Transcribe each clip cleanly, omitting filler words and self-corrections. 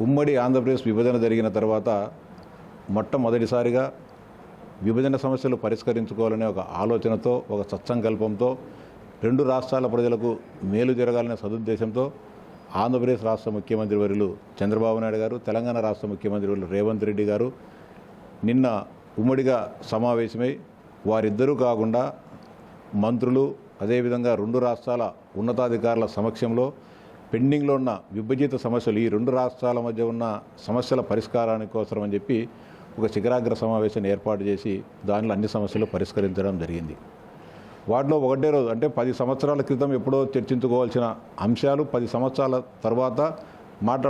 ఉమ్మడి ఆంధ్రప్రదేశ్ విభజన జరిగిన తర్వాత మొట్టమొదటిసారిగా విభజన సమస్యలు పరిష్కరించుకోవాలనే ఒక ఆలోచనతో, ఒక సత్సంకల్పంతో, రెండు రాష్ట్రాల ప్రజలకు మేలు జరగాలనే సదుద్దేశంతో ఆంధ్రప్రదేశ్ రాష్ట్ర ముఖ్యమంత్రి వర్యులు చంద్రబాబు నాయుడు గారు, తెలంగాణ రాష్ట్ర ముఖ్యమంత్రి వర్యులు రేవంత్ రెడ్డి గారు నిన్న ఉమ్మడిగా సమావేశమై వారిద్దరూ కాకుండా మంత్రులు, అదేవిధంగా రెండు రాష్ట్రాల ఉన్నతాధికారుల సమక్షంలో పెండింగ్లో ఉన్న విభజిత సమస్యలు, ఈ రెండు రాష్ట్రాల మధ్య ఉన్న సమస్యల పరిష్కారానికి కోసం అని చెప్పి ఒక శిఖరాగ్ర సమావేశాన్ని ఏర్పాటు చేసి దానిలో అన్ని సమస్యలు పరిష్కరించడం జరిగింది. వాటిలో ఒకటే రోజు అంటే 10 సంవత్సరాల క్రితం ఎప్పుడో చర్చించుకోవాల్సిన అంశాలు 10 సంవత్సరాల తర్వాత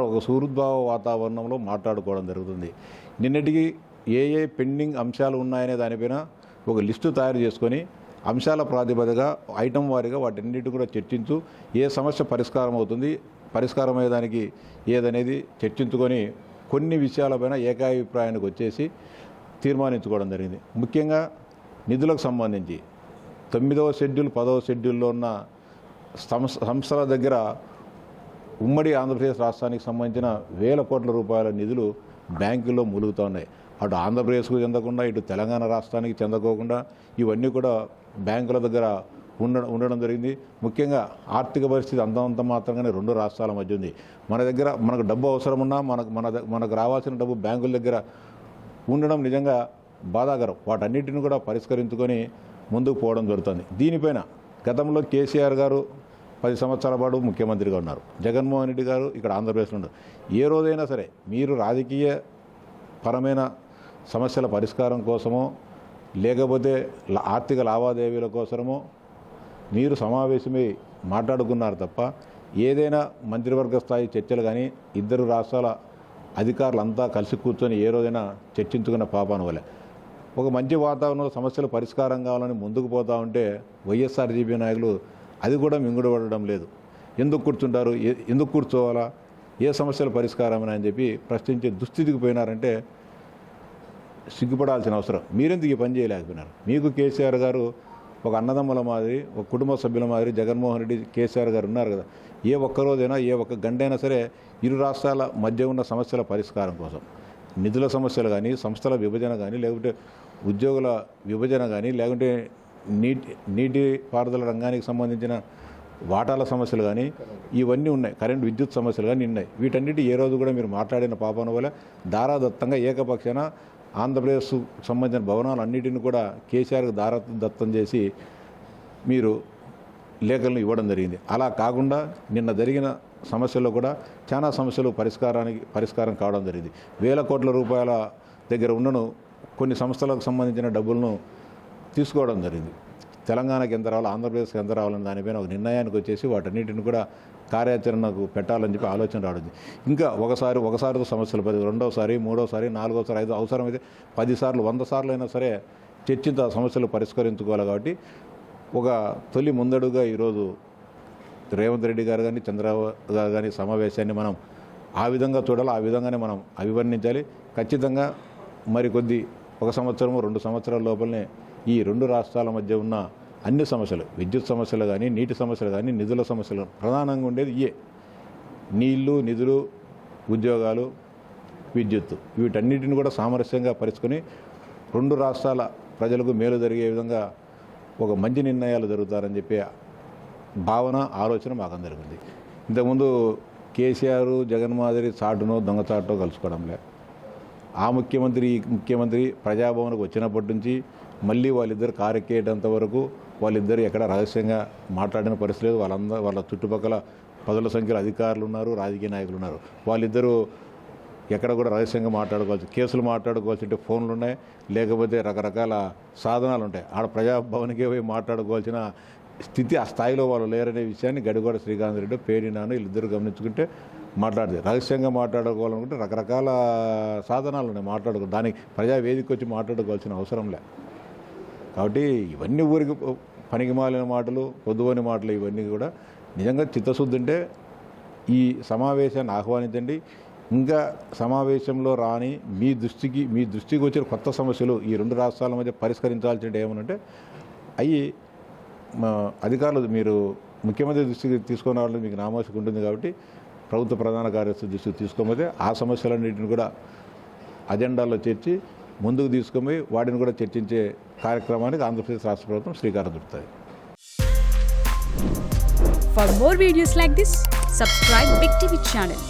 ఒక సుహృద్భావ వాతావరణంలో మాట్లాడుకోవడం జరుగుతుంది. నిన్నటికి ఏ పెండింగ్ అంశాలు ఉన్నాయనే దానిపైన ఒక లిస్టు తయారు చేసుకొని అంశాల ప్రాతిపదికగా ఐటమ్ వారీగా వాటన్నిటి కూడా చర్చించు ఏ సమస్య పరిష్కారం అవుతుంది, పరిష్కారం అయ్యేదానికి ఏదనేది చర్చించుకొని కొన్ని విషయాలపైన ఏకాభిప్రాయానికి వచ్చేసి తీర్మానించుకోవడం జరిగింది. ముఖ్యంగా నిధులకు సంబంధించి 9వ షెడ్యూల్ 10వ షెడ్యూల్లో ఉన్న సంస్థల దగ్గర ఉమ్మడి ఆంధ్రప్రదేశ్ రాష్ట్రానికి సంబంధించిన వేల కోట్ల రూపాయల నిధులు బ్యాంకుల్లో మూలుగుతూ ఉన్నాయి. అటు ఆంధ్రప్రదేశ్కు చెందకుండా, ఇటు తెలంగాణ రాష్ట్రానికి చెందకోకుండా ఇవన్నీ కూడా బ్యాంకుల దగ్గర ఉండడం జరిగింది. ముఖ్యంగా ఆర్థిక పరిస్థితి అంతంత మాత్రంగానే రెండు రాష్ట్రాల మధ్య ఉంది. మనకు డబ్బు అవసరం ఉన్నా మనకు రావాల్సిన డబ్బు బ్యాంకుల దగ్గర ఉండడం నిజంగా బాధాకరం. వాటన్నిటిని కూడా పరిష్కరించుకొని ముందుకు పోవడం జరుగుతుంది. దీనిపైన గతంలో కేసీఆర్ గారు 10 సంవత్సరాల పాటు ముఖ్యమంత్రిగా ఉన్నారు. జగన్మోహన్ రెడ్డి గారు ఇక్కడ ఆంధ్రప్రదేశ్లో ఉన్నారు. ఏ రోజైనా సరే మీరు రాజకీయ పరమైన సమస్యల పరిష్కారం కోసమో లేకపోతే ఆర్థిక లావాదేవీల కోసమో మీరు సమావేశమై మాట్లాడుకున్నారు తప్ప ఏదైనా మంత్రివర్గ స్థాయి చర్చలు కానీ ఇద్దరు రాష్ట్రాల అధికారులంతా కలిసి కూర్చొని ఏ రోజైనా చర్చించుకున్న పాపాన వలె ఒక మంచి వాతావరణంలో సమస్యలు పరిష్కారం కావాలని ముందుకు పోతూ ఉంటే వైఎస్ఆర్సీపీ నాయకులు అది కూడా మింగుడబడడం లేదు. ఎందుకు కూర్చుంటారు, ఎందుకు కూర్చోవాలా, ఏ సమస్యల పరిష్కారమని అని చెప్పి ప్రశ్నించే దుస్థితికి పోయినారంటే సిగ్గుపడాల్సిన అవసరం. మీరెందుకు ఈ పని చేయలేకపోయినారు? మీకు కేసీఆర్ గారు ఒక అన్నదమ్ముల మాదిరి, ఒక కుటుంబ సభ్యుల మాదిరి జగన్మోహన్ రెడ్డి, కేసీఆర్ గారు ఉన్నారు కదా. ఏ ఒక్కరోజైనా ఏ ఒక్క గంటైనా సరే ఇరు రాష్ట్రాల మధ్య ఉన్న సమస్యల పరిష్కారం కోసం నిధుల సమస్యలు కానీ, సంస్థల విభజన కానీ, లేకుంటే ఉద్యోగుల విభజన కానీ, లేకుంటే నీటి పారుదల రంగానికి సంబంధించిన వాటాల సమస్యలు కానీ ఇవన్నీ ఉన్నాయి. కరెంటు విద్యుత్ సమస్యలు కానీ ఉన్నాయి. వీటన్నిటి ఏ రోజు కూడా మీరు మాట్లాడిన పాపన వల్ల దారాదత్తంగా ఏకపక్షాన ఆంధ్రప్రదేశ్ సంబంధించిన భవనాలన్నిటిని కూడా కేసీఆర్కి దారాదత్తం చేసి మీరు లేఖలను ఇవ్వడం జరిగింది. అలా కాకుండా నిన్న జరిగిన సమస్యల్లో కూడా చాలా సమస్యలు పరిష్కారం కావడం జరిగింది. వేల కోట్ల రూపాయల దగ్గర ఉన్నను కొన్ని సంస్థలకు సంబంధించిన డబ్బులను తీసుకోవడం జరిగింది. తెలంగాణకి ఎంత రావాలి, ఆంధ్రప్రదేశ్కి ఎంత రావాలని దానిపైన ఒక నిర్ణయానికి వచ్చేసి వాటన్నిటిని కూడా కార్యాచరణకు పెట్టాలని చెప్పి ఆలోచన రావడం. ఇంకా ఒకసారితో సమస్యలు 10, రెండోసారి, మూడోసారి, నాలుగోసారి, 5 అవసరమైతే 10 సార్లు, 100 సార్లు అయినా సరే చర్చించి ఆ సమస్యలు పరిష్కరించుకోవాలి. కాబట్టి ఒక తొలి ముందడుగా ఈరోజు రేవంత్ రెడ్డి గారు కానీ, చంద్రబాబు గారు కానీ సమావేశాన్ని మనం ఆ విధంగా చూడాలి, ఆ విధంగానే మనం అభివర్ణించాలి. ఖచ్చితంగా మరికొద్ది 1 సంవత్సరము 2 సంవత్సరాల లోపలనే ఈ రెండు రాష్ట్రాల మధ్య ఉన్న అన్ని సమస్యలు, విద్యుత్ సమస్యలు కానీ, నీటి సమస్యలు కానీ, నిధుల సమస్యలు, ప్రధానంగా ఉండేది నీళ్లు, నిధులు, ఉద్యోగాలు, విద్యుత్తు, వీటన్నిటిని కూడా సామరస్యంగా పరుచుకొని రెండు రాష్ట్రాల ప్రజలకు మేలు జరిగే విధంగా ఒక మంచి నిర్ణయాలు జరుగుతారని చెప్పే భావన, ఆలోచన మాకు అందరికీ ఉంది. ఇంతకుముందు కేసీఆర్ జగన్ మాదిరి చాటునో దొంగచాటునో కలుసుకోవడంలే. ఆ ముఖ్యమంత్రి ఈ ముఖ్యమంత్రి ప్రజాభవన్కు వచ్చినప్పటి నుంచి మళ్ళీ వాళ్ళిద్దరు కారెక్కేటంత వరకు వాళ్ళిద్దరు ఎక్కడ రహస్యంగా మాట్లాడిన పరిస్థితి లేదు. వాళ్ళ చుట్టుపక్కల 10ల సంఖ్యలో అధికారులు ఉన్నారు, రాజకీయ నాయకులు ఉన్నారు. వాళ్ళిద్దరూ ఎక్కడ కూడా రహస్యంగా మాట్లాడుకోవాల్సి, కేసులు మాట్లాడుకోవాల్సి ఫోన్లు ఉన్నాయి, లేకపోతే రకరకాల సాధనాలు ఉంటాయి. ఆడ ప్రజాభవన్కే పోయి మాట్లాడుకోవాల్సిన స్థితి, ఆ స్థాయిలో వాళ్ళు లేరనే విషయాన్ని గడిగోడ శ్రీకాంత్ రెడ్డి, పేరి నాను వీళ్ళిద్దరు గమనించుకుంటే మాట్లాడితే రహస్యంగా మాట్లాడుకోవాలనుకుంటే రకరకాల సాధనాలు ఉన్నాయి. దానికి ప్రజావేదిక వచ్చి మాట్లాడుకోవాల్సిన అవసరం లే. కాబట్టి ఇవన్నీ ఊరికి పనికి మాలిన మాటలు, పొద్దువని మాటలు, ఇవన్నీ కూడా నిజంగా చిత్తశుద్ధి ఉంటే ఈ సమావేశాన్ని ఆహ్వానించండి. ఇంకా సమావేశంలో రాని మీ దృష్టికి వచ్చిన కొత్త సమస్యలు ఈ రెండు రాష్ట్రాల మధ్య పరిష్కరించాల్సింది ఏమనంటే అధికారులు మీరు ముఖ్యమంత్రి దృష్టికి తీసుకున్న వాళ్ళు మీకు నామోషిక ఉంటుంది. కాబట్టి ప్రభుత్వ ప్రధాన కార్యదర్శి దృష్టికి తీసుకోకపోతే ఆ సమస్యలన్నింటిని కూడా అజెండాలో చేర్చి ముందుకు తీసుకొని వాటిని కూడా చర్చించే కార్యక్రమానికి ఆంధ్రప్రదేశ్ రాష్ట్ర ప్రభుత్వం శ్రీకారం చుడుతుంది. For more videos like this, subscribe Big TV channel.